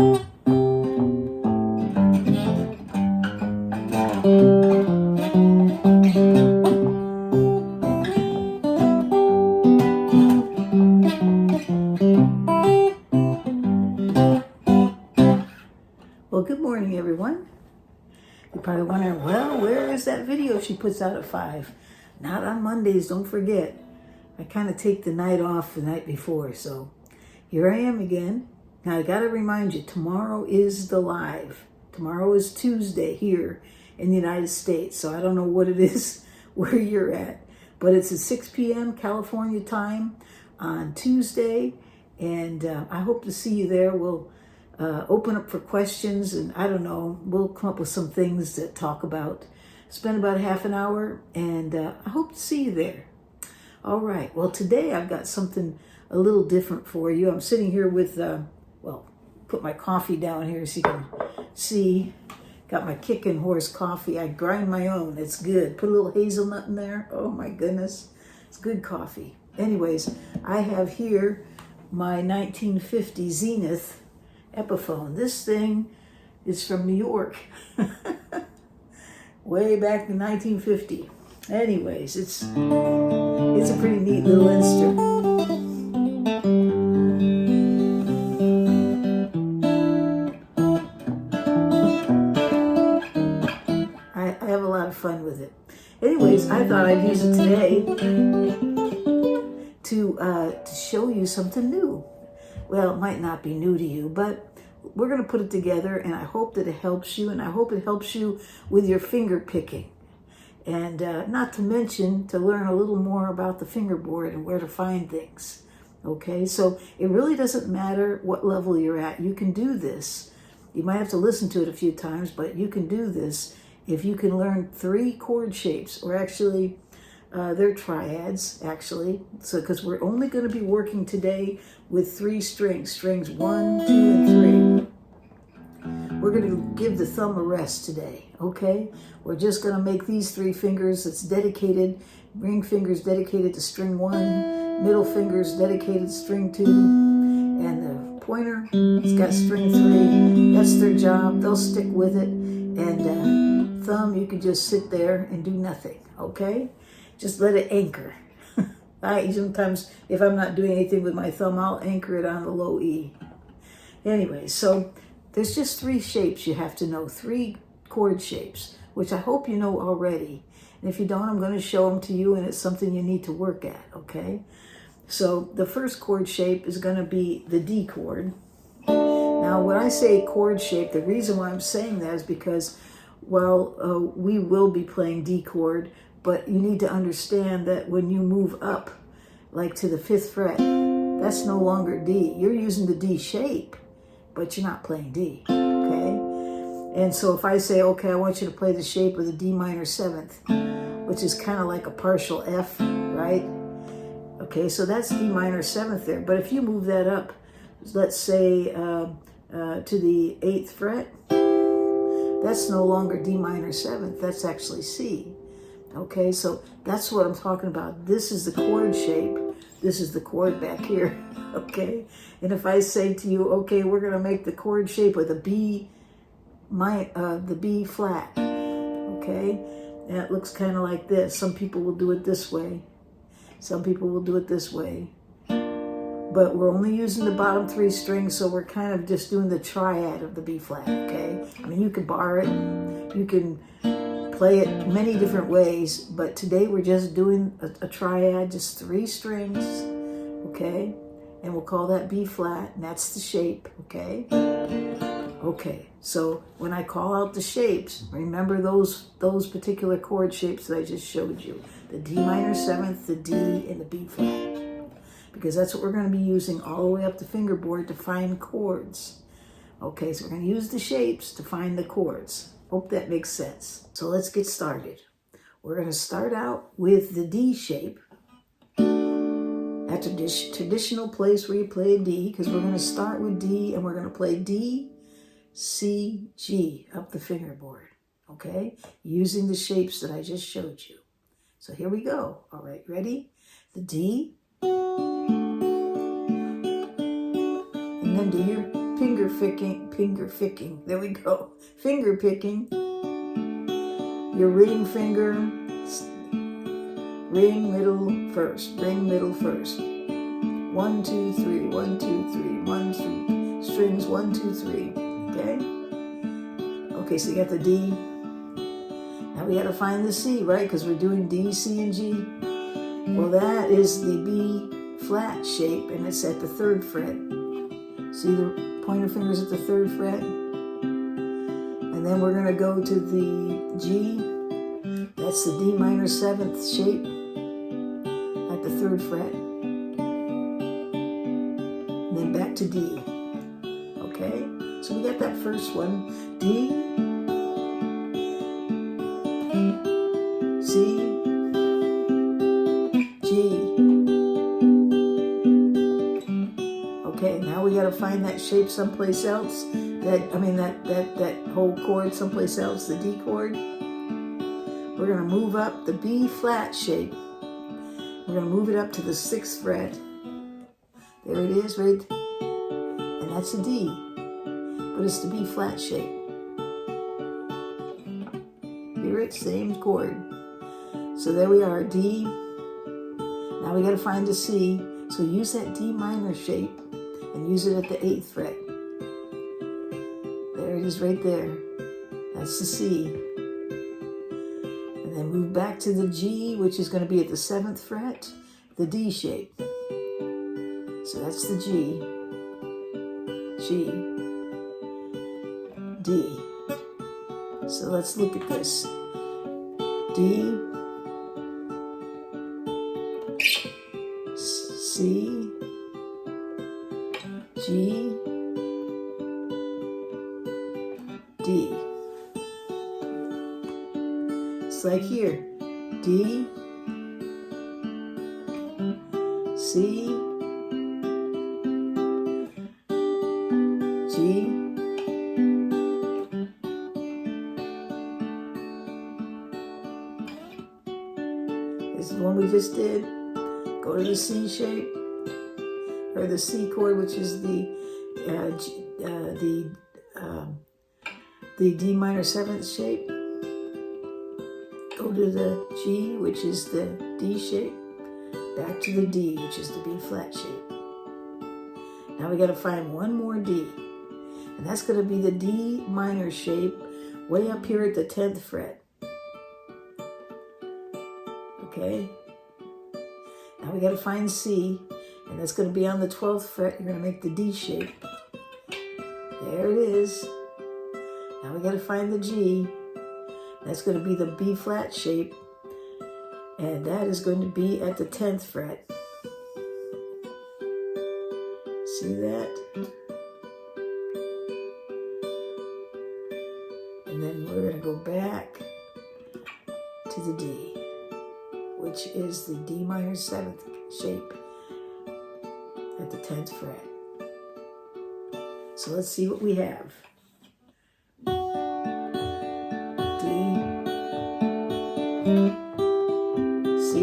Well, good morning, everyone. You're probably wondering, well, where is that video she puts out at 5? Not on Mondays, don't forget. I kind of take the night off the night before, so here I am again. Now, I got to remind you, tomorrow is the live. Tomorrow is Tuesday here in the United States, so I don't know what it is where you're at. But it's at 6 p.m. California time on Tuesday, and I hope to see you there. We'll open up for questions, and I don't know, we'll come up with some things to talk about. Spend about half an hour, and I hope to see you there. All right, well, today I've got something a little different for you. I'm sitting here with, well, put my coffee down here so you can see. Got my Kickin' Horse coffee. I grind my own. It's good. Put a little hazelnut in there. Oh, my goodness. It's good coffee. Anyways, I have here my 1950 Zenith Epiphone. This thing is from New York, way back in 1950. Anyways, it's a pretty neat little instrument. I have a lot of fun with it. Anyways, I thought I'd use it today to show you something new. Well, it might not be new to you, but we're going to put it together, and I hope that it helps you, and I hope it helps you with your finger picking. And not to mention, to learn a little more about the fingerboard and where to find things. Okay, so it really doesn't matter what level you're at. You can do this. You might have to listen to it a few times, but you can do this if you can learn 3 chord shapes, or actually, they're triads, actually. So, because we're only going to be working today with 3 strings. Strings 1, 2, and 3. We're going to give the thumb a rest today, okay? We're just going to make these 3 fingers that's dedicated, ring fingers dedicated to string 1, middle fingers dedicated to string 2, and the pointer, it's got string 3. That's their job. They'll stick with it. And thumb, you can just sit there and do nothing, okay? Just let it anchor. Sometimes, if I'm not doing anything with my thumb, I'll anchor it on the low E. Anyway, so there's just 3 shapes you have to know, 3 chord shapes, which I hope you know already. And if you don't, I'm going to show them to you, and it's something you need to work at, okay? So the first chord shape is going to be the D chord. Now, when I say chord shape, the reason why I'm saying that is because, well, we will be playing D chord, but you need to understand that when you move up, like to the 5th fret, that's no longer D. You're using the D shape, but you're not playing D, okay? And so if I say, okay, I want you to play the shape of the D minor 7th, which is kind of like a partial F, right? Okay, so that's D minor 7th there. But if you move that up, let's say to the 8th fret, that's no longer D minor 7th, that's actually C. Okay, so that's what I'm talking about. This is the chord shape. This is the chord back here, okay? And if I say to you, okay, we're going to make the chord shape of the B flat, okay? And it looks kind of like this. Some people will do it this way. Some people will do it this way. But we're only using the bottom 3 strings, so we're kind of just doing the triad of the B flat, okay? I mean, you can bar it. You can play it many different ways, but today we're just doing a triad, just 3 strings, okay? And we'll call that B flat, and that's the shape, okay? Okay, so when I call out the shapes, remember those particular chord shapes that I just showed you. The D minor 7th, the D, and the B flat. Because that's what we're going to be using all the way up the fingerboard to find chords. Okay, so we're going to use the shapes to find the chords. Hope that makes sense. So let's get started. We're going to start out with the D shape. That traditional place where you play a D, because we're going to start with D and we're going to play D, C, G up the fingerboard. Okay, using the shapes that I just showed you. So here we go. All right, ready? The D. And then do your there we go. Finger picking. Your ring finger, ring middle first, ring middle first. 1, 2, 3, 1, 2, 3, 1, 2, strings 1, 2, 3. Okay? Okay, so you got the D. Now we got to find the C, right? Because we're doing D, C, and G. Well, that is the B flat shape, and it's at the 3rd fret. See the pointer fingers at the 3rd fret? And then we're going to go to the G. That's the D minor 7th shape at the 3rd fret. And then back to D. Okay? So we got that first one. D, C, G. Okay, now we got to find that shape someplace else. That whole chord someplace else, the D chord. We're going to move up the B flat shape. We're going to move it up to the 6th fret. There it is, right? And that's a D, but it's the B flat shape. Hear it? Same chord. So there we are, D. Now we got to find a C. So use that D minor shape and use it at the 8th fret. There it is right there. That's the C. And then move back to the G, which is going to be at the 7th fret, the D shape. So that's the G, G, D. So let's look at this. D, C, G, D. It's like here. D, C, G, this is the one we just did. Go to the C shape, or the C chord, which is the D minor 7th shape. Go to the G, which is the D shape. Back to the D, which is the B flat shape. Now we got to find one more D, and that's going to be the D minor shape way up here at the 10th fret. Okay? Now we got to find C, and that's going to be on the 12th fret. You're going to make the D shape. There it is. Now we got to find the G. That's going to be the B flat shape, and that is going to be at the 10th fret. See that? And then we're going to go back to the D, which is the D minor 7th shape at the 10th fret. So let's see what we have. D, C,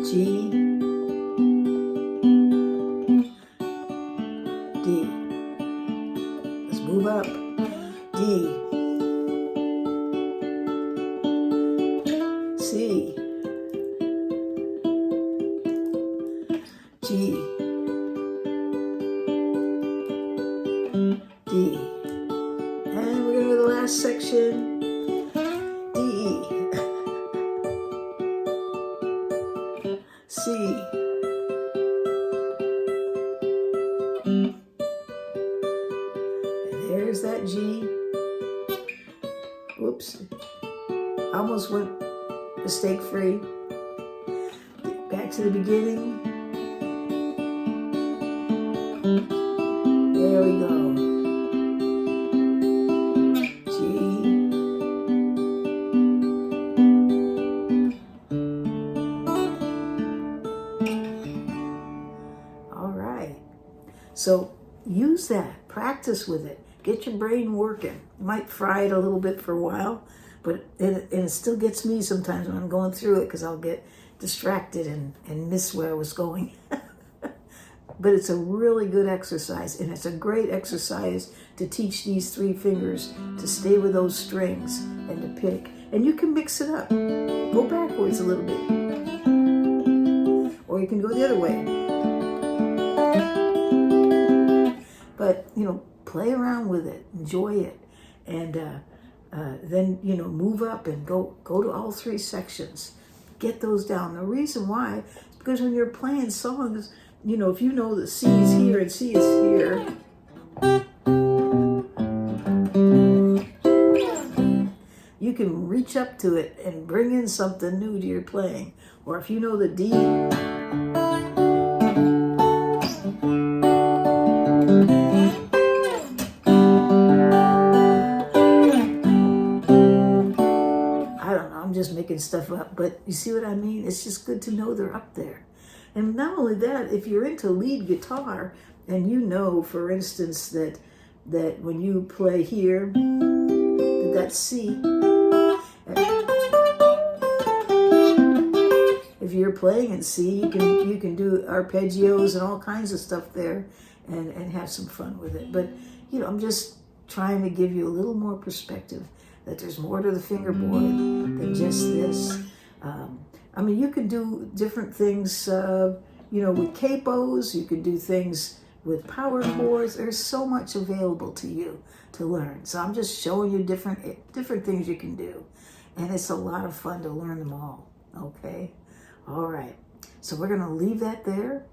G, D. Let's move up. D, C, G, D. And we're going to go to the last section. D, C, and there's that G. Whoops. Almost went mistake free. Back to the beginning. There we go. G. All right. So use that. Practice with it. Get your brain working. You might fry it a little bit for a while, but it still gets me sometimes when I'm going through it because I'll get distracted and miss where I was going. but it's a really good exercise, and it's a great exercise to teach these 3 fingers to stay with those strings and to pick. And you can mix it up. Go backwards a little bit. Or you can go the other way. But, you know, play around with it. Enjoy it. And then, you know, move up and go to all 3 sections. Get those down. The reason why is because when you're playing songs, you know, if you know that C is here and C is here, you can reach up to it and bring in something new to your playing. Or if you know the D, I'm just making stuff up, but you see what I mean? It's just good to know they're up there. And not only that, if you're into lead guitar and you know, for instance, that when you play here, that's C. If you're playing in C, you can do arpeggios and all kinds of stuff there and have some fun with it. But, you know, I'm just trying to give you a little more perspective that there's more to the fingerboard than just this. I mean, you can do different things, you know, with capos. You can do things with power chords. There's so much available to you to learn. So I'm just showing you different things you can do. And it's a lot of fun to learn them all, okay? All right. So we're going to leave that there.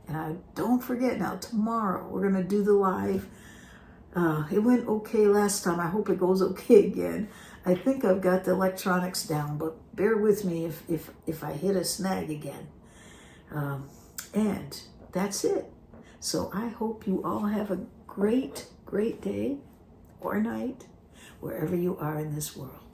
And don't forget now, tomorrow we're going to do the live. It went okay last time. I hope it goes okay again. I think I've got the electronics down, but bear with me if I hit a snag again. And that's it. So I hope you all have a great, great day or night, wherever you are in this world.